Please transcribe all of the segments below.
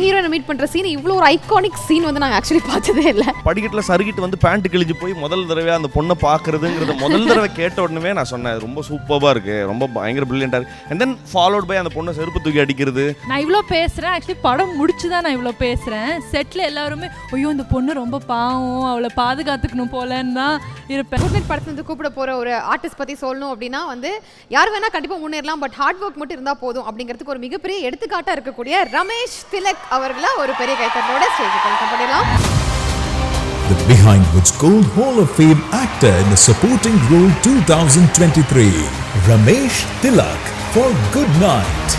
ஹீரோயினை மீட் பண்ற சீன் இவ்வளோ ஒரு ஐகானிக் சீன் வந்து நாங்கள் ஆக்சுவலி பார்த்ததே இல்லை. படிக்கட்டில் சறுக்கிட்டு வந்து பேண்ட் கிழிஞ்சு போய் முதல் தடவை அந்த பொண்ணை பார்க்கறதுங்கிறத முதல் தடவை கேட்ட உடனே நான் சொன்னேன் ரொம்ப சூப்பராக இருக்கு, ரொம்ப பயங்கர பிரில்லியண்டாக இருக்கு. அண்ட் தென் ஃபாலோட் பை அந்த பொண்ணை செருப்பு தூக்கி அடிக்கிறது. நான் இவ்வளோ பேசுகிறேன், ஆக்சுவலி படம் முடிச்சு தான் நான் இவ்வளோ பேசுகிறேன். செட்டில் எல்லாருமே ஐயோ இந்த பொண்ணு ரொம்ப பாவம், அவளை பாதுகாத்துக்கணும் போலன்னு தான் இருப்பேன். குட் நைட் படத்துல இருந்து கூப்பிட போகிற ஒரு ஆர்டிஸ்ட் பற்றி சொல்லணும் அப்படின்னா வந்து யார் வேணா கண்டிப்பாக முன்னேறலாம், பட் ஹார்ட் ஒர்க் மட்டும் இருந்தால் போதும் அப்படிங்கிறதுக்கு ஒரு மிகப்பெரிய எடுத்துக்காட்டாக இருக்கக்கூடிய ரமேஷ் திலக் அவர்களை ஒரு பெரிய கைத்தட்டலோட ஸ்டேஜுக்கு வெல்கம் பண்ணிடலாம். The Behind Woods Gold Hall of Fame actor in the supporting role 2023, Ramesh Tilak for Good Night.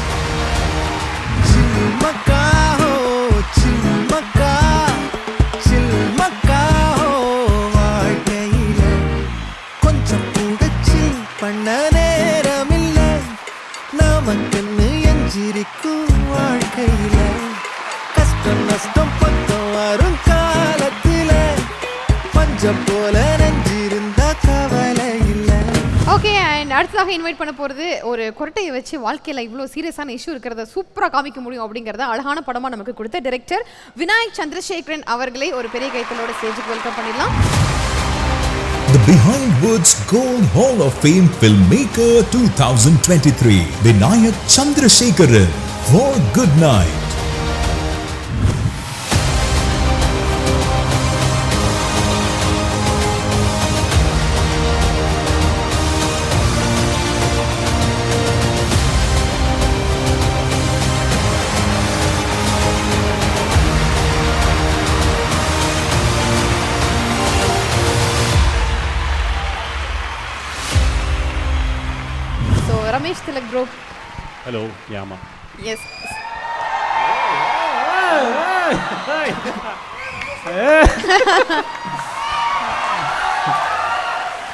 Okay, and அடுத்ததாக இன்வைட் பண்ண போகிறது ஒரு கொரட்டையை வச்சு வாழ்க்கையில் இவ்வளோ சீரியஸான இஷ்யூ இருக்கிறத சூப்பராக காமிக்க முடியும் அப்படிங்கிறத அழகான படமாக நமக்கு கொடுத்த டைரக்டர் விநாயக் சந்திரசேகரன் அவர்களை ஒரு பெரிய கைத்தலோட ஸ்டேஜுக்கு வெல்கம் பண்ணிடலாம். The Behind Woods Gold Hall of Fame Filmmaker 2023, Vinayak Chandrasekharan for Good Night. Ramesh Tilak bro. Hello, Yama. Yes.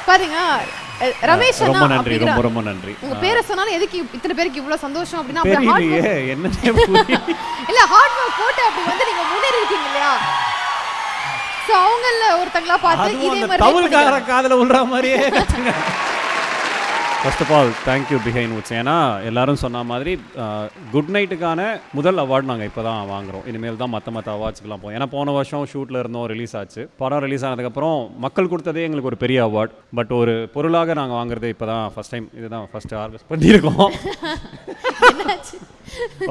பாருங்க ரமேஷ் அண்ணா, ரொம்ப நன்றி, ரொம்ப நன்றி. உங்க பேரை சொன்னாலும் எதுக்கு இத்தனை பேருக்கு இவ்வளவு சந்தோஷம் அப்படினா தெரியலையே என்னன்னே புரியல. இல்ல ஹார்ட் ஒர்க் போட்டு அப்படி வந்து நீங்க முன்னேறி இருக்கீங்க இல்லையா? சோ அவங்கள ஒருத்தங்களா பார்த்து இதே மாதிரி தவுல்கார காதுல உள்ற மாதிரியே கத்துங்க. First of all thank you Behindwoods. ஏன்னா எல்லாரும் சொன்ன மாதிரி குட் நைட்டுக்கான முதல் அவார்டு நாங்கள் இப்போ தான் வாங்குகிறோம். இனிமேல் தான் மற்ற அவார்ட்ஸ்க்கெலாம் போவோம். ஏன்னா போன வருஷம் ஷூட்டில் இருந்தோம், ரிலீஸ் ஆச்சு. படம் ரிலீஸ் ஆனதுக்கப்புறம் மக்கள் கொடுத்ததே எங்களுக்கு ஒரு பெரிய அவார்ட். பட் ஒரு பொருளாக நாங்கள் வாங்குறது இப்போ தான் ஃபஸ்ட் டைம், இதுதான் ஃபஸ்ட்டு ஆர்கனைஸ் பண்ணியிருக்கோம்.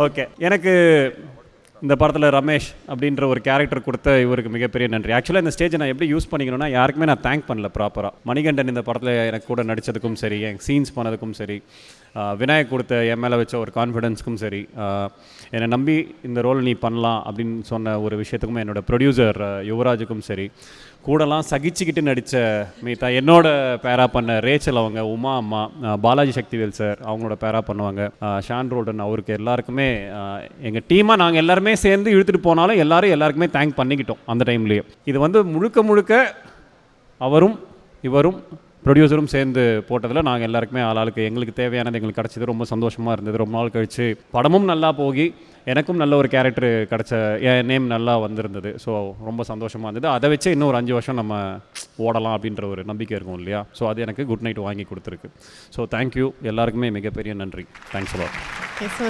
ஓகே, எனக்கு இந்த படத்தில் ரமேஷ் அப்படின்ற ஒரு கேரக்டர் கொடுத்த இவருக்கு மிகப்பெரிய நன்றி. ஆக்சுவலாக இந்த ஸ்டேஜை நான் எப்படி யூஸ் பண்ணிக்கணும்னா யாருக்குமே நான் தேங்க் பண்ணல ப்ராப்பராக. மணிகண்டன் இந்த படத்தில் எனக்கு கூட நடித்ததுக்கும் சரி, எனக்கு சீன்ஸ் பண்ணதுக்கும் சரி, விநாயக் கொடுத்த என் மேலே வச்ச ஒரு கான்ஃபிடென்ஸ்க்கும் சரி, என்னை நம்பி இந்த ரோல் நீ பண்ணலாம் அப்படின்னு சொன்ன ஒரு விஷயத்துக்கும் என்னோடய ப்ரொடியூசர் யுவராஜுக்கும் சரி, கூடலாம் சகிச்சுக்கிட்டு நடித்த மீதா என்னோட பேரா பண்ண ரேச்சல், அவங்க உமா அம்மா, பாலாஜி சக்திவேல் சார் அவங்களோட பேரா பண்ணுவாங்க, ஷான் ரோடன், அவருக்கு எல்லாருக்குமே எங்கள் டீமாக நாங்கள் எல்லாருமே சேர்ந்து இழுத்துட்டு போனாலும் எல்லாருக்குமே தேங்க் பண்ணிக்கிட்டோம் அந்த டைம்லேயே. இது வந்து முழுக்க அவரும் இவரும் ப்ரொடியூசரும் சேர்ந்து போட்டதில் நாங்கள் எல்லாருக்குமே ஆளாளுக்கு எங்களுக்கு தேவையானது எங்களுக்கு கிடச்சிது. ரொம்ப சந்தோஷமாக இருந்தது. ரொம்ப நாள் கழித்து படமும் நல்லா போகி எனக்கும் நல்ல ஒரு கேரக்டர் கிடச்ச, என் நேம் நல்லா வந்திருந்தது. ஸோ ரொம்ப சந்தோஷமாக இருந்தது. அதை வச்சு இன்னும் ஒரு 5 வருஷம் நம்ம ஓடலாம் அப்படின்ற ஒரு நம்பிக்கை இருக்கும் இல்லையா? ஸோ அது எனக்கு குட் நைட் வாங்கி கொடுத்துருக்கு. ஸோ தேங்க்யூ எல்லாருக்குமே மிகப்பெரிய நன்றி. Thanks a lot.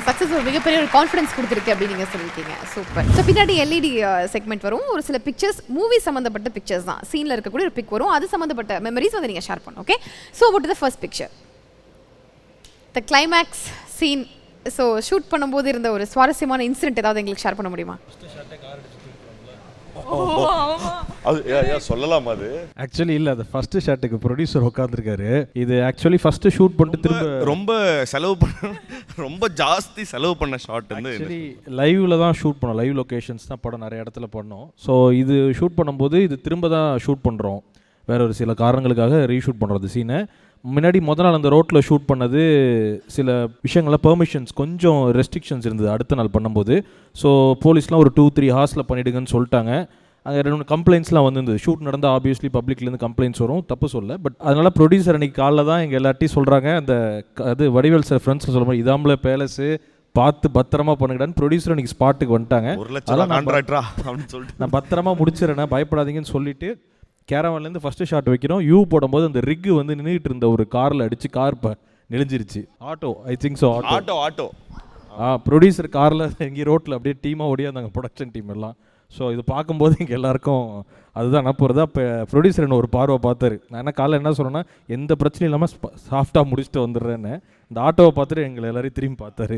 சக்ஸஸ் ஒரு மிகப்பெரிய ஒரு கான்ஃபிடன்ஸ் கொடுத்துருக்கு அப்படின்னு நீங்கள் சொல்லியிருக்கீங்க. சூப்பர். ஸோ பின்னாடி எல்இடி செக்மெண்ட் வரும். ஒரு சில பிக்சர்ஸ், மூவி சம்மந்தப்பட்ட பிக்சர்ஸ் தான், சீனில் இருக்கக்கூடிய ஒரு பிக் வரும். அது சம்மந்தப்பட்ட மெமரிஸ் வந்து நீங்கள் ஷேர் பண்ணும். Okay, so what is the first picture, the climax scene. So shoot பண்ணும்போது இருந்த ஒரு சுவாரஸ்யமான இன்சிடென்ட் ஏதாவது எங்களுக்கு ஷேர் பண்ண முடியுமா? அது சொல்லலாம். அது ஆக்சுவலி இல்லை, அது ஃபர்ஸ்ட் ஷாட்டுக்கு ப்ரொடியூசர் உட்காந்துருக்காரு. இது ஆக்சுவலி ஃபர்ஸ்ட் ஷூட் பண்ணிட்டு திரும்ப ரொம்ப செலவு பண்ண, ரொம்ப ஜாஸ்தி செலவு பண்ண ஷாட் வந்து ஆக்சுவலி லைவ்ல தான் ஷூட் பண்ணோம். லைவ் லொகேஷன்ஸ் தான் படம் நிறைய இடத்துல பண்ணோம். ஸோ இது ஷூட் பண்ணும்போது இது திரும்ப தான் ஷூட் பண்ணுறோம். வேற ஒரு சில காரணங்களுக்காக ரீஷூட் பண்ணுறது சீனை. முன்னாடி முதல் நாள் அந்த ரோட்டில் ஷூட் பண்ணது சில விஷயங்களில் பெர்மிஷன்ஸ் கொஞ்சம் ரெஸ்ட்ரிக்ஷன்ஸ் இருந்தது அடுத்த நாள் பண்ணும்போது. ஸோ போலீஸ்லாம் ஒரு 2-3 ஹார்ஸில் பண்ணிவிடுங்கன்னு சொல்லிட்டாங்க. அங்கே 2 கம்ப்ளைண்ட்ஸ்லாம் வந்துருந்தது. ஷூட் நடந்தால் ஆப்வியஸ்லி பப்ளிக்லேருந்து கம்ப்ளைண்ட்ஸ் வரும், தப்பு சொல்ல. பட் அதனால் ப்ரொடியூசர் அன்றைக்கி காலைல தான் எங்கள் எல்லார்ட்டையும் சொல்கிறாங்க, அந்த அது வடிவேல் சார் ஃப்ரெண்ட்ஸில் சொல்ல மாதிரி இதாம்பளை பேலஸு பார்த்து பத்திரமா பண்ணுங்கடான்னு ப்ரொடியூசர் அன்றைக்கி ஸ்பாட்டுக்கு வந்துட்டாங்க. நான் பத்திரமா முடிச்சிடறேன், பயப்படாதீங்கன்னு சொல்லிவிட்டு கேரவன்லேருந்து ஃபஸ்ட்டு ஷாட் வைக்கிறோம். யூ போடும்போது அந்த ரிக்கு வந்து நின்றுட்டு இருந்த ஒரு காரில் அடித்து கார் இப்போ நெளிஞ்சிருச்சு. Auto, I think so, auto producer காரில் எங்கேயும் ரோட்டில் அப்படியே டீமாக ஓடியாந்தாங்க ப்ரொடக்ஷன் டீம் எல்லாம். ஸோ இது பார்க்கும்போது இங்கே எல்லாருக்கும் அதுதான் நான் போகிறதா. இப்போ ப்ரொடியூசர் என்ன ஒரு பார்வை பார்த்தாரு. நான் என்ன காலைல என்ன சொன்னேன்னா எந்த பிரச்சனையும் இல்லாமல் சாஃப்டாக முடிச்சுட்டு வந்துடுறேன்னு. இந்த ஆட்டோவை பார்த்துட்டு எங்களை எல்லாரையும் திரும்பி பார்த்தாரு.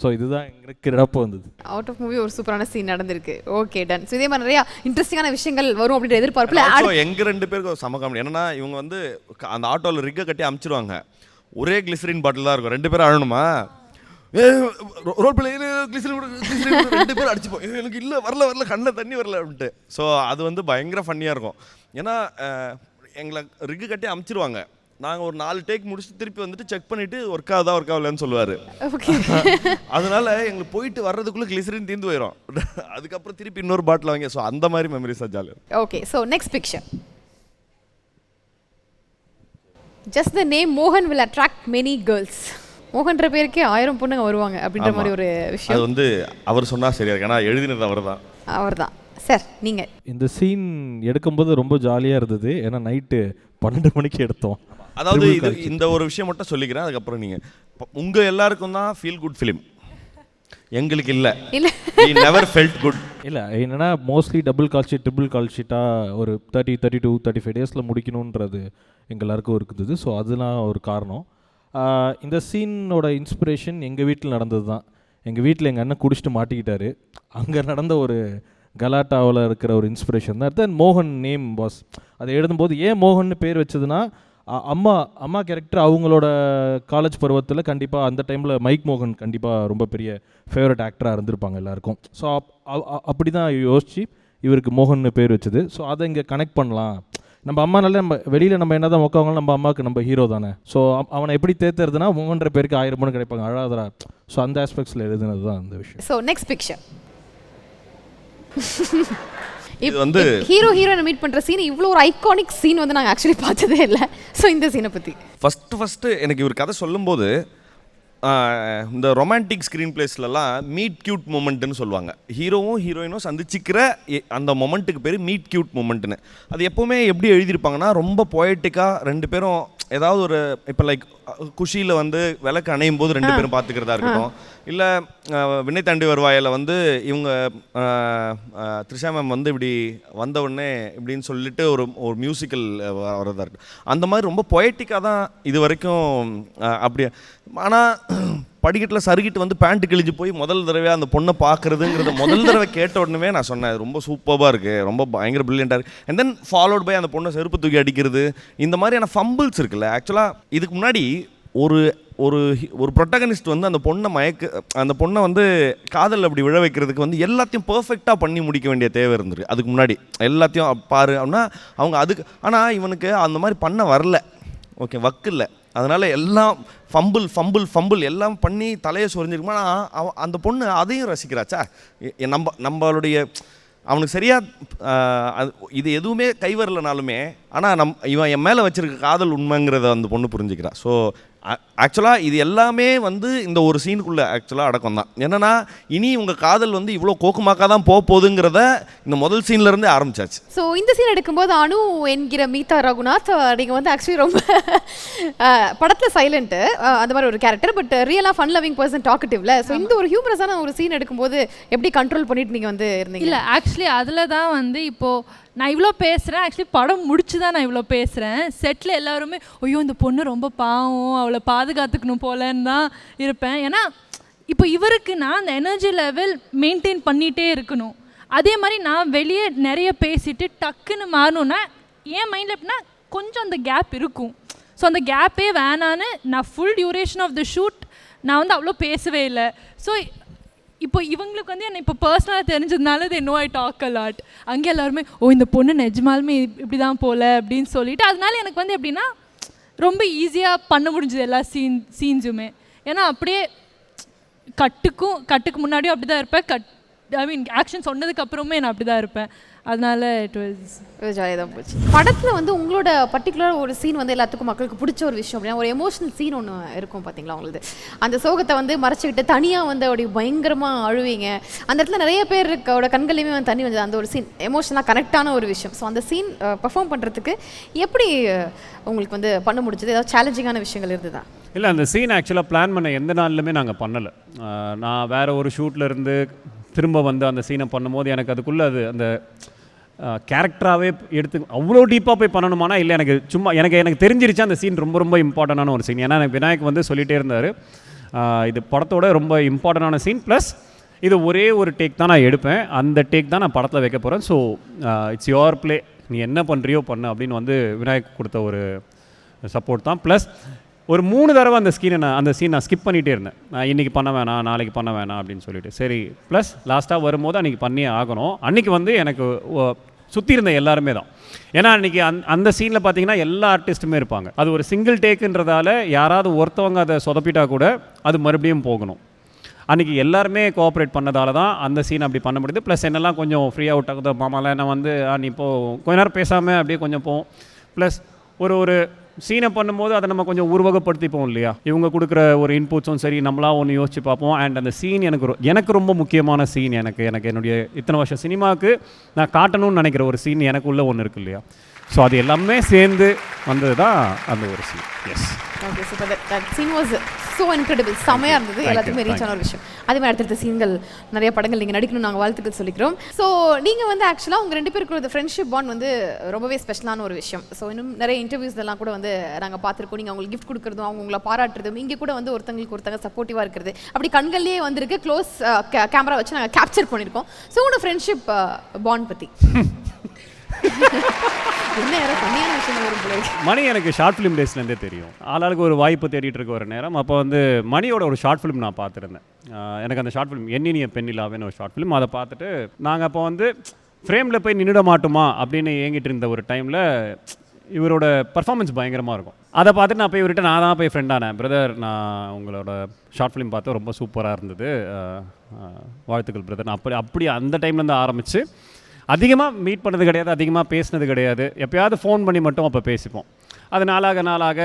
ஸோ இதுதான் எங்களுக்கு இழப்பு வந்தது. அவுட் ஆஃப் மூவி ஒரு சூப்பரான சீன் நடந்திருக்கு. Okay done. ஸோ இதே மாதிரி நிறையா இன்ட்ரெஸ்டிங்கான விஷயங்கள் வரும் அப்படின்ற எதிர்பார்ப்பில் எங்கள் 2 பேருக்கு ஒரு சம காமெடி. என்னன்னா இவங்க வந்து அந்த ஆட்டோவில் ரிக்கை கட்டி அமுச்சிடுவாங்க. ஒரே கிளிசரின் பாட்டில் தான் இருக்கும். 2 பேரும் அழணுமா, ரோட் பிள்ளை கிளிசரின் 2 பேரும் அடிச்சுப்போம். எனக்கு இல்லை வரல கண்ணில் தண்ணி வரல அப்படின்ட்டு. ஸோ அது வந்து பயங்கர ஃபன்னியாக இருக்கும். ஏன்னா எங்களை ரிக்கு கட்டி அமுச்சிடுவாங்க. நாங்கள் ஒரு 4 டேக் முடிச்சுட்டு திருப்பி வந்துட்டு செக் பண்ணிவிட்டு ஒர்க் ஆகலன்னு சொல்லுவார். அதனால எங்களுக்கு போயிட்டு வர்றதுக்குள்ளே கிளிசரின் தீர்ந்து போயிடும். அதுக்கப்புறம் திருப்பி இன்னொரு பாட்டில் வாங்க. ஸோ அந்த மாதிரி மெமரிஸாக ஜாலியாக. Okay, so next picture. Just the name Mohan will attract many girls. மோகன்ற பேருக்கே 1000 பொண்ணுங்க வருவாங்க அப்படின்ற மாதிரி ஒரு விஷயம். அது வந்து அவர் சொன்னா சரியா இருக்கு. ஏன்னா எழுதினது அவர்தான். சார் நீங்க இந்த சீன் எடுக்கும்போது ரொம்ப ஜாலியாக இருந்தது. ஏன்னா நைட்டு 12 மணிக்கு எடுத்தோம். அதாவது இந்த ஒரு விஷயம் மட்டும் சொல்லிக்கிறேன். அதுக்கப்புறம் நீங்கள் உங்கள் எல்லாருக்கும் தான் ஃபீல் குட் ஃபிலிம், எங்களுக்கு இல்லை. We never felt good. இல்லை என்னென்னா mostly double call sheet triple call ஷீட்டாக ஒரு 30, 32, 35 டேஸில் முடிக்கணுன்றது எங்கள் எல்லாருக்கும் இருக்குது. ஸோ அதெல்லாம் ஒரு காரணம். இந்த சீனோட இன்ஸ்பிரேஷன் எங்கள் வீட்டில் நடந்தது தான். எங்கள் வீட்டில் எங்கள் அண்ணன் குடிச்சிட்டு மாட்டிக்கிட்டாரு. அங்கே நடந்த ஒரு கலாட்டாவில் இருக்கிற ஒரு இன்ஸ்பிரேஷன் தான். தென் மோகன் நேம் பாஸ் அதை எழுதும்போது ஏன் மோகன்னு பேர் வச்சதுன்னா அம்மா கேரக்டர் அவங்களோட காலேஜ் பருவத்தில் கண்டிப்பாக அந்த டைமில் மைக் மோகன் கண்டிப்பாக ரொம்ப பெரிய ஃபேவரட் ஆக்டராக இருந்திருப்பாங்க எல்லாருக்கும். ஸோ அப்படி தான் யோசித்து இவருக்கு மோகன்னு பேர் வச்சது. ஸோ அதை இங்கே கனெக்ட் பண்ணலாம். நம்ம அம்மானால நம்ம வெளியில் நம்ம என்ன தான் மொக்கவங்களும் நம்ம அம்மாவுக்கு நம்ம ஹீரோ தானே. ஸோ அவனை எப்படி தேர்த்துறதுனா மோகன்ற பேருக்கு 1000 பொண்ணு கிடைப்பாங்க, அழாதரா. ஸோ அந்த ஆஸ்பெக்ட்ஸில் எழுதுனது தான் அந்த விஷயம். So next picture. இது வந்து ஹீரோ ஹீரோயினை மீட் பண்ற சீன் இவ்வளோ ஒரு ஐகானிக் சீன் வந்து நாங்கள் ஆக்சுவலி பார்த்ததே இல்லை. ஸோ இந்த சீனை பற்றி ஃபஸ்ட்டு எனக்கு இவர் கதை சொல்லும்போது இந்த ரொமான்டிக் ஸ்க்ரீன் பிளேஸ்லலாம் மீட் கியூட் மூமெண்ட்டுன்னு சொல்லுவாங்க. ஹீரோவும் ஹீரோயினும் சந்திச்சிக்கிற அந்த மொமெண்ட்டுக்கு பேர் மீட் கியூட் மூமெண்ட்டுன்னு. அது எப்போவுமே எப்படி எழுதியிருப்பாங்கன்னா ரொம்ப பொயட்டிக்காக 2 பேரும் ஏதாவது ஒரு இப்போ லைக் குஷியில் வந்து விளக்கு அணையும் போது 2 பேரும் பார்த்துக்கிறதா இருக்கட்டும், இல்லை விண்ணை தாண்டி வருவாயில் வந்து இவங்க த்ரிஷா மேம் வந்து இப்படி வந்தவுடனே இப்படின்னு சொல்லிட்டு ஒரு மியூசிக்கல் வரதா இருக்கட்டும். அந்த மாதிரி ரொம்ப பொயட்டிக்காக தான் இது வரைக்கும் அப்படி. ஆனால் படிக்கட்டில் சருகிட்டு வந்து பேண்ட்டு கிழிஞ்சு போய் முதல் தடவையாக அந்த பொண்ணை பார்க்குறதுங்கிறத முதல் தடவை கேட்ட உடனே நான் சொன்னேன் ரொம்ப சூப்பராக இருக்குது, ரொம்ப பயங்கர பிரில்லியண்ட்டாக இருக்குது. அண்ட் தென் ஃபாலோட் பை அந்த பொண்ணை செருப்பு தூக்கி அடிக்கிறது, இந்த மாதிரியான ஃபம்பிள்ஸ் இருக்குல்ல. ஆக்சுவலாக இதுக்கு முன்னாடி ஒரு ஒரு ப்ரொட்டகனிஸ்ட் வந்து அந்த பொண்ணை வந்து காதல் அப்படி விழ வைக்கிறதுக்கு வந்து எல்லாத்தையும் பர்ஃபெக்டாக பண்ணி முடிக்க வேண்டிய தேவை இருந்திருக்கு. அதுக்கு முன்னாடி எல்லாத்தையும் பாரு அப்படின்னா அவங்க அதுக்கு. ஆனால் இவனுக்கு அந்த மாதிரி பண்ண வரல, ஓகே, வக்கு இல்லை. அதனால் எல்லாம் ஃபம்பிள் எல்லாம் பண்ணி தலையை சொரிஞ்சிருக்குமா. அந்த பொண்ணு அதையும் ரசிக்கிறாச்சா. நம்மளுடைய அவனுக்கு சரியாக இது எதுவுமே கை வரலனாலுமே ஆனால் இவன் என் மேலே வச்சுருக்க காதல் உண்மைங்கிறத அந்த பொண்ணு புரிஞ்சுக்கிறா. ஸோ ஆக்சுவலாக இது எல்லாமே வந்து இந்த ஒரு சீனுக்குள்ளே ஆக்சுவலாக அடக்கம் தான். என்னென்னா இனி உங்கள் காதல் வந்து இவ்வளோ கோக்குமாக்காக தான் போகுதுங்கிறத இந்த முதல் சீன்லேருந்தே ஆரம்பிச்சாச்சு. ஸோ இந்த சீன் எடுக்கும்போது அனு என்கிற மீதா ரகுநாத் நீங்கள் வந்து ஆக்சுவலி ரொம்ப படத்தில் சைலண்ட்டு அந்த மாதிரி ஒரு கேரக்டர், பட் ரியலாக ஃபன் லவிங் பர்சன் டாக்கட்டிவ்ல. ஸோ இந்த ஒரு ஹியூமரஸான ஒரு சீன் எடுக்கும்போது எப்படி கண்ட்ரோல் பண்ணிட்டு நீங்கள் வந்து இருந்தீங்க? இல்லை ஆக்சுவலி அதில் தான் வந்து இப்போது நான் இவ்வளோ பேசுகிறேன். ஆக்சுவலி படம் முடிச்சு தான் நான் இவ்வளோ பேசுகிறேன். செட்டில் எல்லாருமே ஐயோ இந்த பொண்ணு ரொம்ப பாவம், அவளை பாதுகாத்துக்கணும் போலன்னு தான் இருப்பேன். ஏன்னா இப்போ இவருக்கு நான் அந்த எனர்ஜி லெவல் மெயின்டைன் பண்ணிகிட்டே இருக்கணும். அதே மாதிரி நான் வெளியே நிறைய பேசிட்டு டக்குன்னு மாறணுன்னா என் மைண்டில் எப்படின்னா கொஞ்சம் அந்த கேப் இருக்கும். ஸோ அந்த கேப்பே வேணான்னு நான் full duration of the shoot நான் வந்து அவ்வளோ பேசவே இல்லை. ஸோ இப்போ இவங்களுக்கு வந்து என்னை இப்போ பர்சனலாக தெரிஞ்சதுனால they know I talk a lot. அங்கே எல்லாருமே இந்த பொண்ணு நிஜமாலுமே இப்படி தான் போல அப்படின்னு சொல்லிட்டு அதனால எனக்கு வந்து எப்படின்னா ரொம்ப ஈஸியாக பண்ண முடிஞ்சது எல்லா சீன்ஸுமே. ஏன்னா அப்படியே கட்டுக்கு முன்னாடியும் அப்படி தான் இருப்பேன், ஐ மீன் ஆக்ஷன் சொன்னதுக்கு அப்புறமே நான் அப்படி தான் இருப்பேன். அதனால இட் வாஸ் ஜாலியாக தான் போச்சு. படத்தில் வந்து உங்களோட பர்டிகுலர் ஒரு சீன் வந்து எல்லாத்துக்கும் மக்களுக்கு பிடிச்ச ஒரு விஷயம் அப்படின்னா ஒரு எமோஷனல் சீன் ஒன்று இருக்கும் பார்த்தீங்களா உங்களுக்கு. அந்த சோகத்தை வந்து மறைச்சிக்கிட்டு தனியாக வந்து அப்படி பயங்கரமாக அழுவீங்க. அந்த இடத்துல நிறைய பேரோட கண்களையுமே வந்து தண்ணி வந்தது. அந்த ஒரு சீன் எமோஷனலாக கனெக்டான ஒரு விஷயம். ஸோ அந்த சீன் பர்ஃபார்ம் பண்ணுறதுக்கு எப்படி உங்களுக்கு வந்து பண்ண முடிஞ்சது? ஏதாவது சேலஞ்சிங்கான விஷயங்கள் இருந்ததா? இல்லை, அந்த சீன் ஆக்சுவலாக பிளான் பண்ண எந்த நாள்லையுமே நாங்கள் பண்ணலை. நான் வேறு ஒரு ஷூட்டில் இருந்து திரும்ப வந்து அந்த சீனை பண்ணும்போது எனக்கு அதுக்குள்ளே அது அந்த கேரக்டராகவே எடுத்து அவ்வளோ டீப்பாக போய் பண்ணணுமானா இல்லை, எனக்கு சும்மா எனக்கு தெரிஞ்சிருச்சு அந்த சீன் ரொம்ப ரொம்ப இம்பார்ட்டண்டான ஒரு சீன். ஏன்னா எனக்கு விநாயக் வந்து சொல்லிகிட்டே இருந்தார், இது படத்தோட ரொம்ப இம்பார்ட்டண்டான சீன், ப்ளஸ் இது ஒரே ஒரு டேக் தான் நான் எடுப்பேன், அந்த டேக் தான் நான் படத்தில் வைக்க போகிறேன், ஸோ இட்ஸ் யுவர் ப்ளே, நீ என்ன பண்ணுறியோ பண்ணு அப்படின்னு வந்து விநாயக் கொடுத்த ஒரு சப்போர்ட் தான். ப்ளஸ் ஒரு 3 தடவை அந்த சீன் நான் ஸ்கிப் பண்ணிகிட்டே இருந்தேன். நான் இன்றைக்கி பண்ண வேணாம், நாளைக்கு பண்ண வேணாம் அப்படின்னு சொல்லிட்டு. சரி, ப்ளஸ் லாஸ்ட்டாக வரும்போது அன்றைக்கி பண்ணியே ஆகணும். அன்றைக்கி வந்து எனக்கு சுற்றி இருந்த எல்லாருமே தான். ஏன்னா அன்றைக்கி அந்த சீனில் பார்த்தீங்கன்னா எல்லா ஆர்டிஸ்ட்டுமே இருப்பாங்க. அது ஒரு சிங்கிள் டேக்குன்றதால யாராவது ஒருத்தவங்க அதை சொதப்பிட்டா கூட அது மறுபடியும் போகணும். அன்றைக்கி எல்லாருமே கோஆப்ரேட் பண்ணதால தான் அந்த சீன் அப்படி பண்ண முடியுது. ப்ளஸ் என்னெல்லாம் கொஞ்சம் ஃப்ரீயாக விட்டாங்க மாமாலாம், நான் வந்து நீ இப்போது கொஞ்ச நேரம் பேசாமல் அப்படியே கொஞ்சம் போவோம். ப்ளஸ் ஒரு சீனை பண்ணும்போது அதை நம்ம கொஞ்சம் உருவகப்படுத்திப்போம் இல்லையா, இவங்க கொடுக்குற ஒரு இன்புட்ஸும் சரி, நம்மளாக ஒன்று யோசிச்சு பார்ப்போம். அண்ட் அந்த சீன் எனக்கு ரொம்ப முக்கியமான சீன். எனக்கு என்னுடைய இத்தனை வருஷம் சினிமாவுக்கு நான் காட்டணும்னு நினைக்கிற ஒரு சீன் எனக்குள்ளே ஒன்று இருக்கு இல்லையா. ஸோ அது எல்லாமே சேர்ந்து வந்தது தான் அந்த ஒரு scene. Yes, okay, super. That scene was so incredible. செமையாக இருந்தது, எல்லாத்துக்குமே ரீச் ஆன ஒரு விஷயம். அதே மாதிரி அடுத்தடுத்த சீன்கள் நிறைய படங்கள் நீங்கள் நடிக்கணும், நாங்கள் வாழ்த்துக்கள் சொல்லிக்கிறோம். ஸோ நீங்கள் வந்து ஆக்சுவலாக உங்கள் 2 பேருக்கு ஃப்ரெண்ட்ஷிப் பாண்ட் வந்து ரொம்பவே ஸ்பெஷலான ஒரு விஷயம். ஸோ இன்னும் நிறைய இன்டர்வியூஸ் எல்லாம் கூட வந்து நாங்கள் பார்த்துருக்கோம். நீங்கள் அவங்களுக்கு கிஃப்ட் கொடுக்குறதும், அவங்க உங்களை பாராட்டுறதும், இங்கே கூட வந்து ஒருத்தங்க சப்போர்ட்டிவாக இருக்கிறது, அப்படி கண்கள்லேயே வந்திருக்கு. க்ளோஸ் கேமரா வச்சு நாங்கள் கேப்சர் பண்ணியிருக்கோம். ஸோ உங்களோட ஃப்ரெண்ட்ஷிப் பாண்ட் பற்றி என்ன யாரும் கம்மியான விஷயம் வரும்? மணி எனக்கு ஷார்ட் ஃபிலிம் டேஸ்லேருந்தே தெரியும். ஆளாளுக்கு ஒரு வாய்ப்பு தேடிட்டு இருக்க ஒரு நேரம். அப்போ வந்து மணியோட ஒரு ஷார்ட் ஃபிலிம் நான் பார்த்துருந்தேன். எனக்கு அந்த ஷார்ட் ஃபிலிம் எண்ணினிய பெண்ணிலாவேன்னு ஒரு ஷார்ட் ஃபிலிம், அதை பார்த்துட்டு நாங்கள் அப்போ வந்து ஃப்ரேமில் போய் நின்றுட மாட்டோமா அப்படின்னு ஏங்கிட்டு இருந்த ஒரு டைமில் இவரோட பர்ஃபார்மன்ஸ் பயங்கரமாக இருக்கும். அதை பார்த்துட்டு நான் போய் இவர்கிட்ட நான் தான் போய் ஃப்ரெண்டானேன், பிரதர் நான் உங்களோட ஷார்ட் ஃபிலிம் பார்த்து ரொம்ப சூப்பராக இருந்தது, வாழ்த்துக்கள் பிரதர். நான் அப்படி அந்த டைம்லேருந்து ஆரம்பித்து அதிகமாக மீட் பண்ணது கிடையாது, அதிகமாக பேசினது கிடையாது. எப்போயாவது ஃபோன் பண்ணி மட்டும் அப்போ பேசிப்போம். அது நாளாக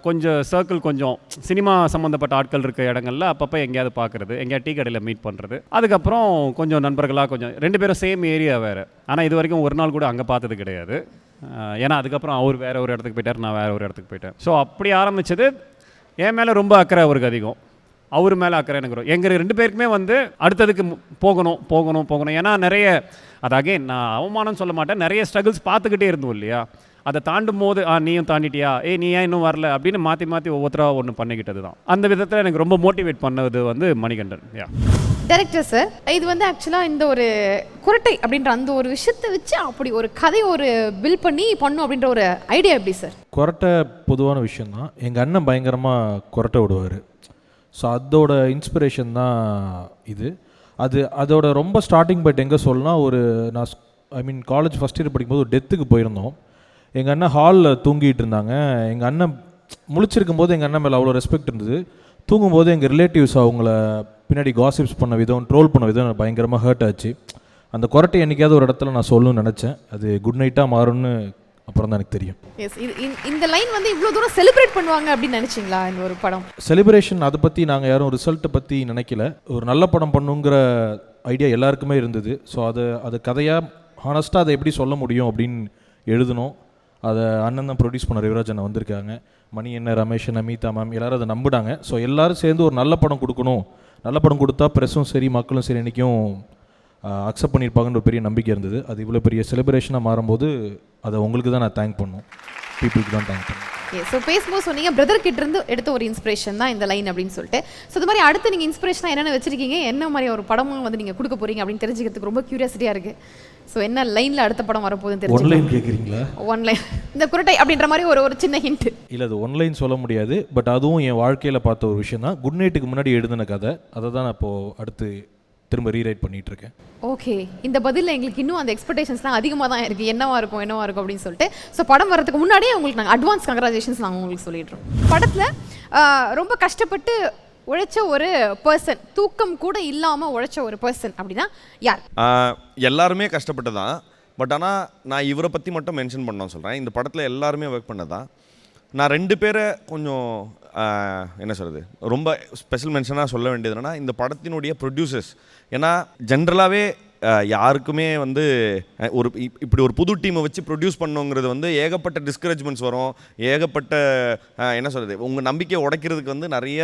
கொஞ்சம் சர்க்கிள், கொஞ்சம் சினிமா சம்மந்தப்பட்ட ஆட்கள் இருக்க இடங்களில் அப்பப்போ எங்கேயாவது பார்க்குறது, எங்கேயாவது டீ கடையில் மீட் பண்ணுறது. அதுக்கப்புறம் கொஞ்சம் நண்பர்களாக கொஞ்சம் 2 பேரும் சேம் ஏரியா வேறு, ஆனால் இது வரைக்கும் ஒரு நாள் கூட அங்கே பார்த்தது கிடையாது. ஏன்னா அதுக்கப்புறம் அவர் வேறு ஒரு இடத்துக்கு போயிட்டார், நான் வேறு ஒரு இடத்துக்கு போயிட்டேன். ஸோ அப்படி ஆரம்பித்தது. என் மேலே ரொம்ப அக்கறை அவருக்கு அதிகம், அவர் மேலே அக்கறை எனக்கு வரும். எங்கள் 2 பேருக்குமே வந்து அடுத்ததுக்கு போகணும். ஏன்னா நிறைய அதாகே நான் அவமானம் சொல்ல மாட்டேன், நிறைய ஸ்ட்ரகிள்ஸ் பார்த்துக்கிட்டே இருந்தோம் இல்லையா. அதை தாண்டும் போது நீயும் தாண்டிட்டியா, நீ ஏன் இன்னும் வரல அப்படின்னு மாற்றி ஒவ்வொருத்தராக ஒன்று பண்ணிக்கிட்டது தான். அந்த விதத்தில் எனக்கு ரொம்ப மோட்டிவேட் பண்ணது வந்து மணிகண்டன். டைரக்டர் சார், இது வந்து ஆக்சுவலாக இந்த ஒரு குரட்டை அப்படின்ற அந்த ஒரு விஷயத்தை வச்சு அப்படி ஒரு கதை ஒரு பில்ட் பண்ணி பண்ணும் அப்படின்ற ஒரு ஐடியா எப்படி சார்? குரட்டை பொதுவான விஷயந்தான். எங்கள் அண்ணன் பயங்கரமாக குரட்டை விடுவார். ஸோ அதோட இன்ஸ்பிரேஷன் தான் இது. அதோட ரொம்ப ஸ்டார்டிங் பாயிண்ட் எங்கே சொல்லலாம், நான் காலேஜ் ஃபஸ்ட் இயர் படிக்கும்போது ஒரு டெத்துக்கு போயிருந்தோம். எங்கள் அண்ணன் ஹாலில் தூங்கிட்டு இருந்தாங்க. எங்கள் அண்ணன் முழிச்சிருக்கும் போது எங்கள் அண்ணன் மேலே அவ்வளோ ரெஸ்பெக்ட் இருந்தது. தூங்கும்போது எங்கள் ரிலேட்டிவ்ஸ் அவங்கள பின்னாடி காசிப்ஸ் பண்ண விதம், ட்ரோல் பண்ண விதம் எனக்கு பயங்கரமாக ஹர்ட் ஆச்சு. அந்த குரட்டை என்றைக்காவது ஒரு இடத்துல நான் சொல்லணும்னு நினச்சேன். அது குட் நைட்டாக மாறும்னு அப்புறம் தான் எனக்கு தெரியும். எஸ், இந்த லைன் வந்து இவ்வளோ தூரம் செலிப்ரேட் பண்ணுவாங்க அப்படின்னு நினச்சிங்களா? இந்த ஒரு படம் செலிப்ரேஷன் அதை பற்றி நாங்கள் யாரும் ரிசல்ட்டை பற்றி நினைக்கல. ஒரு நல்ல படம் பண்ணுங்கிற ஐடியா எல்லாருக்குமே இருந்தது. ஸோ அது கதையாக ஹானஸ்ட்டாக அதை எப்படி சொல்ல முடியும் அப்படின்னு எழுதணும். அதை அண்ணன் தான் ப்ரொடியூஸ் பண்ண யுவராஜன் வந்திருக்காங்க. மணி என்ன, ரமேஷ் என்ன, மீதா மேம் எல்லாரும் அதை நம்பினாங்க. ஸோ எல்லோரும் சேர்ந்து ஒரு நல்ல படம் கொடுக்கணும், நல்ல படம் கொடுத்தா ப்ரெஸ்ஸும் சரி மக்களும் சரி இன்றைக்கும் அக்செப்ட் பண்ணியிருப்பாங்கன்ற ஒரு பெரிய நம்பிக்கை இருந்தது. அது இவ்வளோ பெரிய செலிப்ரேஷனாக மாறும்போது அதை உங்களுக்கு தான் நான் தேங்க் பண்ணணும், பீப்புளுக்கு தான் தேங்க் பண்ணணும். ஸோ பேசும்போது சொன்னீங்க பிரதர் கிட்ட இருந்து எடுத்த ஒரு இன்ஸ்பிரேஷன் தான் இந்த லைன் அப்படின்னு சொல்லிட்டு. ஸோ இது மாதிரி அடுத்து நீங்கள் இன்ஸ்பிரேஷனாக என்னென்ன வச்சிருக்கீங்க, என்ன மாதிரி ஒரு படமும் வந்து நீங்கள் கொடுக்க போறீங்க அப்படின்னு தெரிஞ்சுக்கிறதுக்கு ரொம்ப கியூரியாசிட்டியாக இருக்குது. ஸோ என்ன லைனில் அடுத்த படம் வரப்போகுதுன்னு தெரிஞ்சு ஒன்லைன் கேட்குறீங்களா? ஒன்லைன் இந்த குரட்டை அப்படின்ற மாதிரி ஒரு சின்ன ஹிண்ட். இல்லை, அது ஒன்லைன் சொல்ல முடியாது. பட் அதுவும் என் வாழ்க்கையில் பார்த்த ஒரு விஷயம் தான். குட் நைட்டுக்கு முன்னாடி எழுதின கதை, அதை தான் நான் இப்போது அடுத்து திரும்ப ரீரைட் பண்ணிட்டு இருக்கேன். ஓகே, இந்த பதிலில் எங்களுக்கு இன்னும் அந்த எக்ஸ்பெக்டேஷன்ஸ்லாம் அதிகமாக தான் இருக்குது, என்னவா இருக்கும் அப்படின்னு சொல்லிட்டு. ஸோ படம் வரதுக்கு முன்னாடியே உங்களுக்கு நாங்கள் அட்வான்ஸ் கங்க்ராச்சுலேஷன்ஸ் நாங்கள் உங்களுக்கு சொல்லிடுறோம். படத்தில் ரொம்ப கஷ்டப்பட்டு உழைச்ச ஒரு பர்சன், தூக்கம் கூட இல்லாமல் உழைச்ச ஒரு பர்சன் அப்படின்னா யார்? எல்லாருமே கஷ்டப்பட்டு தான். பட் ஆனால் நான் இவரை பற்றி மட்டும் மென்ஷன் பண்ணோன்னு சொல்கிறேன். இந்த படத்தில் எல்லாருமே ஒர்க் பண்ணதான். நான் 2 பேரை கொஞ்சம் என்ன சொல்கிறது, ரொம்ப ஸ்பெஷல் மென்ஷனாக சொல்ல வேண்டியது என்னென்னா இந்த படத்தினுடைய ப்ரொடியூசர்ஸ். ஏன்னா ஜென்ரலாகவே யாருக்குமே வந்து ஒரு இப்படி ஒரு புது டீமை வச்சு ப்ரொடியூஸ் பண்ணுங்கிறது வந்து ஏகப்பட்ட டிஸ்கரேஜ்மெண்ட்ஸ் வரும், ஏகப்பட்ட என்ன சொல்கிறது, உங்கள் நம்பிக்கையை உடைக்கிறதுக்கு வந்து நிறைய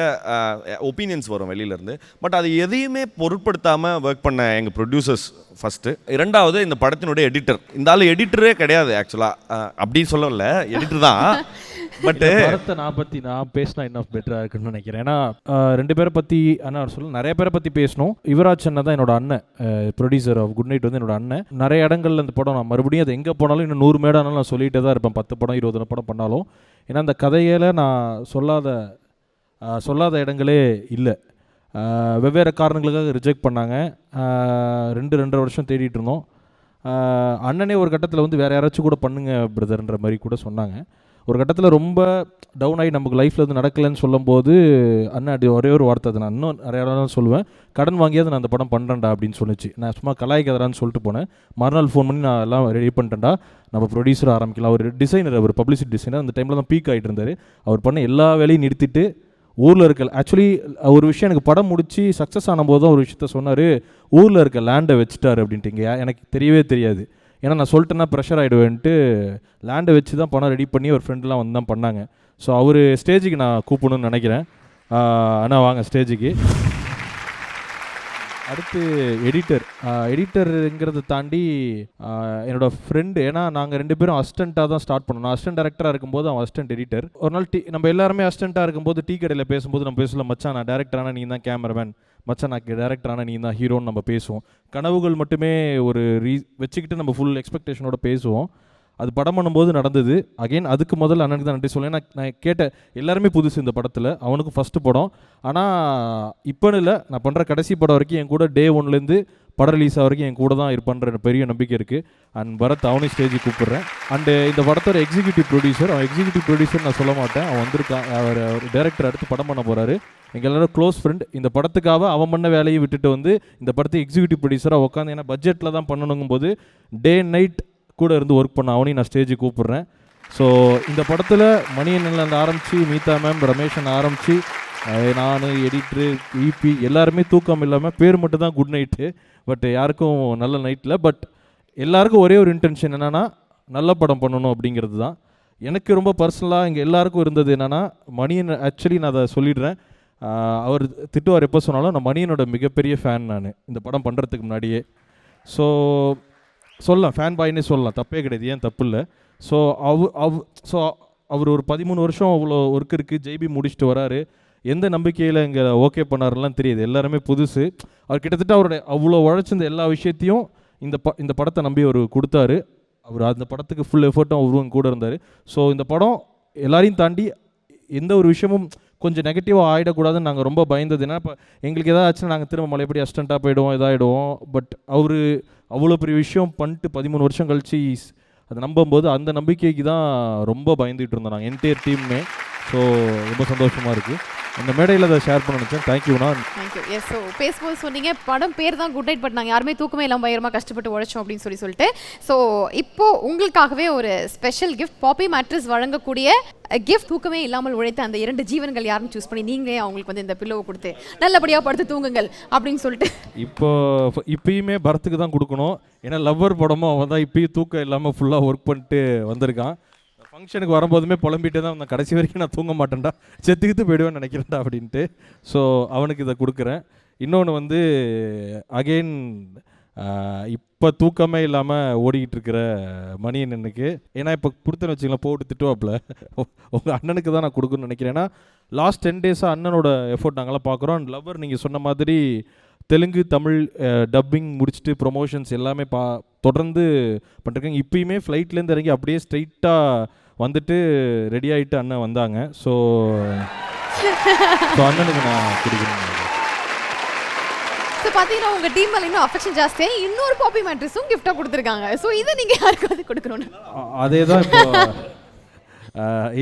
ஒப்பீனியன்ஸ் வரும் வெளியிலேருந்து. பட் அது எதையுமே பொருட்படுத்தாமல் ஒர்க் பண்ண எங்கள் ப்ரொடியூசர்ஸ் ஃபஸ்ட்டு. 2வது இந்த படத்தினுடைய எடிட்டர். இந்த ஆள் எடிட்டரே கிடையாது ஆக்சுவலாக, அப்படின்னு சொல்லல, எடிட்டர் தான். பட் படத்தை நான் பேசினா இன்னும் பெட்டராக இருக்குன்னு நினைக்கிறேன். ஏன்னா 2 பேரை பற்றி நிறைய பேரை பற்றி பேசணும். யுவராஜ் அண்ணன் தான் என்னோட அண்ணன், ப்ரொடியூசர் ஆஃப் குட் நைட் வந்து என்னோட அண்ணன். நிறைய இடங்கள்ல இந்த படம் நான் மறுபடியும் அது எங்கே போனாலும் இன்னும் 100 மேடானாலும் நான் சொல்லிகிட்டே தான் இருப்பேன், 10 படம் 20 படம் பண்ணாலும். ஏன்னா அந்த கதையில் நான் சொல்லாத இடங்களே இல்லை. வெவ்வேறு காரணங்களுக்காக ரிஜெக்ட் பண்ணாங்க. 2.5 வருஷம் தேடிட்டு இருந்தோம். அண்ணனே ஒரு கட்டத்தில் வந்து வேறு யாராச்சும் கூட பண்ணுங்க பிரதர்ன்ற மாதிரி கூட சொன்னாங்க. ஒரு கட்டத்தில் ரொம்ப டவுன் ஆகி நமக்கு லைஃப்பில் வந்து நடக்கலைன்னு சொல்லும்போது அண்ணன் அப்படி ஒரே ஒரு வார்த்தை, அதை நான் இன்னும் நிறையா இடம் சொல்லுவேன், கடன் வாங்கியாவது நான் அந்த படம் பண்ணுறேன்டா அப்படின்னு சொல்லிச்சு. நான் சும்மா கலாய்க்கதரான்னு சொல்லிட்டு போனேன். மறுநாள் ஃபோன் பண்ணி நான் எல்லாம் ரெடி பண்ணிட்டேன்டா, நம்ம ப்ரொடியூசர் ஆரம்பிக்கலாம். அவர் டிசைனர், அவர் பப்ளிசிட்டி டிசைனர். அந்த டைமில் தான் பீக் ஆகிட்டு இருந்தார். அவர் பண்ண எல்லா வேலையும் நிறுத்திட்டு ஊரில் இருக்க, ஆக்சுவலி ஒரு விஷயம் எனக்கு படம் முடித்து சக்ஸஸ் ஆனபோது தான் ஒரு விஷயத்த சொன்னார், ஊரில் இருக்க லேண்டை வச்சுட்டார் அப்படின்ட்டு. எனக்கு தெரியவே தெரியாது, ஏன்னா நான் சொல்லிட்டேன்னா ப்ரெஷர் ஆகிடுவேன்ட்டு லேண்டை வச்சு தான் பணம் ரெடி பண்ணி ஒரு ஃப்ரெண்ட்லாம் வந்து தான் பண்ணாங்க. ஸோ அவர் ஸ்டேஜுக்கு நான் கூப்பிடணும்னு நினைக்கிறேன். ஆனால் வாங்க ஸ்டேஜுக்கு. அடுத்து எடிட்டருங்கிறத தாண்டி என்னோடய ஃப்ரெண்டு. ஏன்னா நாங்கள் 2 பேரும் அசிஸ்டண்ட்டாக தான் ஸ்டார்ட் பண்ணோம். நான் அசிஸ்டன்ட் டேரக்டராக இருக்கும்போது அவன் அசிஸ்டன்ட் எடிட்டர். ஒரு நாள் நம்ம எல்லாருமே அசிஸ்டண்ட்டாக இருக்கும்போது டீ கடையில் பேசும்போது நம்ம பேசலாம், மச்சான் நான் டேரக்டரான நீ தான் கேமராமேன், மச்சான் நான் டேரக்டரான நீ தான் ஹீரோன்னு நம்ம பேசுவோம். கனவுகள் மட்டுமே ஒரு வச்சுக்கிட்டு நம்ம ஃபுல் எக்ஸ்பெக்டேஷனோட பேசுவோம். அது படம் பண்ணும்போது நடந்தது. அகைன் அதுக்கு முதல்ல அண்ணனுக்கு தான் நன்றி சொல்லேன். நான் கேட்ட எல்லாருமே புதுசு இந்த படத்தில், அவனுக்கு ஃபஸ்ட்டு படம். ஆனால் இப்போன்னு இல்லை, நான் பண்ணுற கடைசி படம் வரைக்கும் என் கூட டே 1லேருந்து படம் ரிலீஸ் வரைக்கும் என் கூட தான் இருப்பான்ற பெரிய நம்பிக்கை இருக்குது. அண்ட் பரத் அவனையும் ஸ்டேஜுக்கு கூப்பிட்றேன். அண்டு இந்த படத்தோட எக்ஸிக்யூட்டிவ் ப்ரொடியூசர், அவன் எக்ஸிக்யூட்டிவ் ப்ரொடியூசர் நான் சொல்ல மாட்டேன், அவன் வந்திருக்கான். அவர் டேரக்டர் அடுத்து படம் பண்ண போகிறாரு. எங்கள் எல்லாரும் க்ளோஸ் ஃப்ரெண்ட். இந்த படத்துக்காக அவன் பண்ண வேலையை விட்டுட்டு வந்து இந்த படத்தை எக்ஸிக்யூட்டிவ் ப்ரொடியூசராக உட்காந்து, ஏன்னா பட்ஜெட்டில் தான் பண்ணணுங்கும் போது டே நைட் கூட இருந்து ஒர்க் பண்ண அவனையும் நான் ஸ்டேஜுக்கு கூப்பிட்றேன். ஸோ இந்த படத்தில் மணியன்லேருந்து ஆரம்பித்து மீதா மேம், ரமேஷன் ஆரம்பித்து நான், எடிட்ரு, இபி எல்லாருமே தூக்கம் இல்லாமல், பேர் மட்டும் தான் குட் நைட்டு, பட் யாருக்கும் நல்ல நைட்டில். பட் எல்லாருக்கும் ஒரே ஒரு இன்டென்ஷன் என்னென்னா நல்ல படம் பண்ணணும் அப்படிங்கிறது தான். எனக்கு ரொம்ப பர்சனலாக இங்கே எல்லாருக்கும் இருந்தது என்னென்னா, மணியன் ஆக்சுவலி நான் அதை சொல்லிடுறேன், அவர் திட்டுவார் எப்போ சொன்னாலும், நான் மணியனோட மிகப்பெரிய ஃபேன் நான் இந்த படம் பண்ணுறதுக்கு முன்னாடியே. ஸோ சொல்லலாம், ஃபேன் பாய்னே சொல்லலாம், தப்பே கிடையாது, ஏன் தப்பு இல்லை. ஸோ அவர் ஒரு 13 வருஷம் அவ்வளோ ஒர்க் இருக்குது, ஜெய்பி முடிச்சுட்டு வராரு. எந்த நம்பிக்கையில் இங்கே ஓகே பண்ணாருலாம் தெரியுது, எல்லாருமே புதுசு. அவர் கிட்டத்தட்ட அவருடைய அவ்வளோ உழைச்சிருந்த எல்லா விஷயத்தையும் இந்த படத்தை நம்பி அவர் கொடுத்தாரு. அவர் அந்த படத்துக்கு ஃபுல் எஃபர்ட்டும் அவரும் கூட இருந்தார். ஸோ இந்த படம் எல்லாரையும் தாண்டி எந்த ஒரு விஷயமும் கொஞ்சம் நெகட்டிவாக ஆகிடக்கூடாதுன்னு நாங்கள் ரொம்ப பயந்தது. ஏன்னா இப்போ எங்களுக்கு எதாவது ஆச்சுன்னா நாங்கள் திரும்ப மலைப்படி அசிஸ்டண்ட்டாக போயிடுவோம், இதாகிடுவோம். பட் அவர் அவ்வளோ பெரிய விஷயம் பண்ணிட்டு 13 வருஷம் கழிச்சு அதை நம்பும்போது அந்த நம்பிக்கைக்கு தான் ரொம்ப பயந்துகிட்டு இருந்தோம் நாங்கள் என்டையர் டீம்மே. ஸோ ரொம்ப சந்தோஷமாக இருக்குது. அந்த மேடையில் அதை ஷேர் பண்ண நினச்சேன். தேங்க்யூண்ணா. தேங்க்யூ. எஸ், ஸோ பேசும்போது சொன்னீங்க படம் பேர் தான் குட் நைட், பட் நாங்கள் யாருமே தூக்கமே இல்லாமல் பயங்கரமாக கஷ்டப்பட்டு உழைச்சோம் அப்படின்னு சொல்லிட்டு. ஸோ இப்போது உங்களுக்காகவே ஒரு ஸ்பெஷல் கிஃப்ட், பாப்பி மேட்ரஸ் வழங்கக்கூடிய கிஃப்ட். தூக்கமே இல்லாமல் உழைத்த அந்த 2 ஜீவன்கள் யாருன்னு சூஸ் பண்ணி நீங்களே அவங்களுக்கு வந்து இந்த பில்லோவை கொடுத்து நல்லபடியாக படுத்து தூங்குங்கள் அப்படின்னு சொல்லிட்டு. இப்பயுமே பரத்துக்கு தான் கொடுக்கணும். ஏன்னா லவ்வர் படமும் அவன் தான் இப்பயும் தூக்கம் இல்லாமல் ஃபுல்லாக ஒர்க் பண்ணிட்டு வந்திருக்கான். ஃபங்க்ஷனுக்கு வரும்போதுமே புலம்பிகிட்டே தான் வந்தேன், கடைசி வரைக்கும் நான் தூங்க மாட்டேன்டா, செத்துக்கிட்டு போயிடுவேன்னு நினைக்கிறேன்டா அப்படின்ட்டு. ஸோ அவனுக்கு இதை கொடுக்குறேன். இன்னொன்று வந்து அகெயின் இப்போ தூக்கமே இல்லாமல் ஓடிக்கிட்டு இருக்கிற மணியண்ணனுக்கு, ஏன்னா இப்போ கொடுத்தேன்னு வச்சுக்கலாம் போட்டு திட்டுவாப்பில், உங்கள் அண்ணனுக்கு தான் நான் கொடுக்குன்னு நினைக்கிறேன். ஏன்னா லாஸ்ட் 10 டேஸாக அண்ணனோட எஃபோர்ட் நாங்களாம் பார்க்குறோம். அண்ட் லவ்வர் நீங்கள் சொன்ன மாதிரி தெலுங்கு தமிழ் டப்பிங் முடிச்சுட்டு ப்ரொமோஷன்ஸ் எல்லாமே தொடர்ந்து பண்ணிருக்காங்க. இப்பயுமே ஃப்ளைட்லேருந்து இறங்கி அப்படியே ஸ்ட்ரைட்டாக வந்துட்டு ரெடி ஆகிட்டு அண்ணன் வந்தாங்க. ஸோ அண்ணனுக்கு நான் கொடுக்கணும். ஸோ பார்த்தீங்கன்னா உங்கள் டீம் மேலே இன்னும் அஃபெக்ஷன் ஜாஸ்தியாக இன்னொரு பாப்பி மேட்ரஸும் கிஃப்டாக கொடுத்துருக்காங்க. ஸோ இதை நீங்கள் யாருக்காவது கொடுக்கணும்னு அதே தான் இப்போ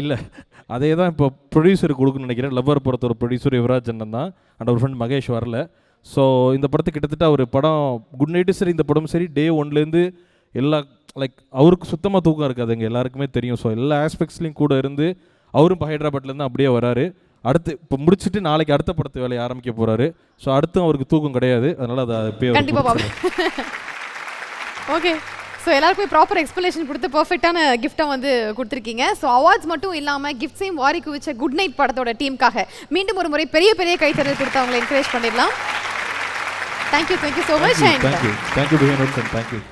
இல்லை அதே தான் இப்போ ப்ரொடியூசருக்கு கொடுக்கணும்னு நினைக்கிறேன். லவ்வர் படத்தோட ப்ரொடியூசர் யுவராஜ் அண்ணன் தான், அண்ட் ஒரு ஃப்ரெண்ட் மகேஷ் வரல. ஸோ இந்த படத்துக்கு கிட்டத்தட்ட ஒரு படம் குட் நைட்டு சரி, இந்த படம் சரி, டே ஒன்லேருந்து எல்லா லைக் அவருக்கு சுத்தமாக தூக்கம் இருக்காது, எங்கள் எல்லாருக்குமே தெரியும். ஸோ எல்லா ஆஸ்பெக்ட்ஸ்லையும் கூட இருந்து அவரும் இப்போ ஹைதராபாத்லேருந்து அப்படியே வராரு. அடுத்து இப்போ முடிச்சுட்டு நாளைக்கு அடுத்த படத்து வேலையை ஆரம்பிக்க போகிறாரு. ஸோ அடுத்தும் அவருக்கு தூக்கம் கிடையாது, அதனால் அதை கண்டிப்பாக பாபு. ஓகே, ஸோ எல்லாருக்கும் ப்ராப்பர் எக்ஸ்பிளேஷன் கொடுத்து பர்ஃபெக்டான கிஃப்டாக வந்து கொடுத்துருக்கீங்க. ஸோ அவார்ட்ஸ் மட்டும் இல்லாமல் கிஃப்ட்ஸையும் வாரி குவிச்ச குட் நைட் படத்தோட டீமுக்காக மீண்டும் ஒரு முறை பெரிய பெரிய கைத்தறல் கொடுத்து அவங்களை என்கரேஜ் பண்ணிடலாம். Thank you so much. Thank you. Thank you.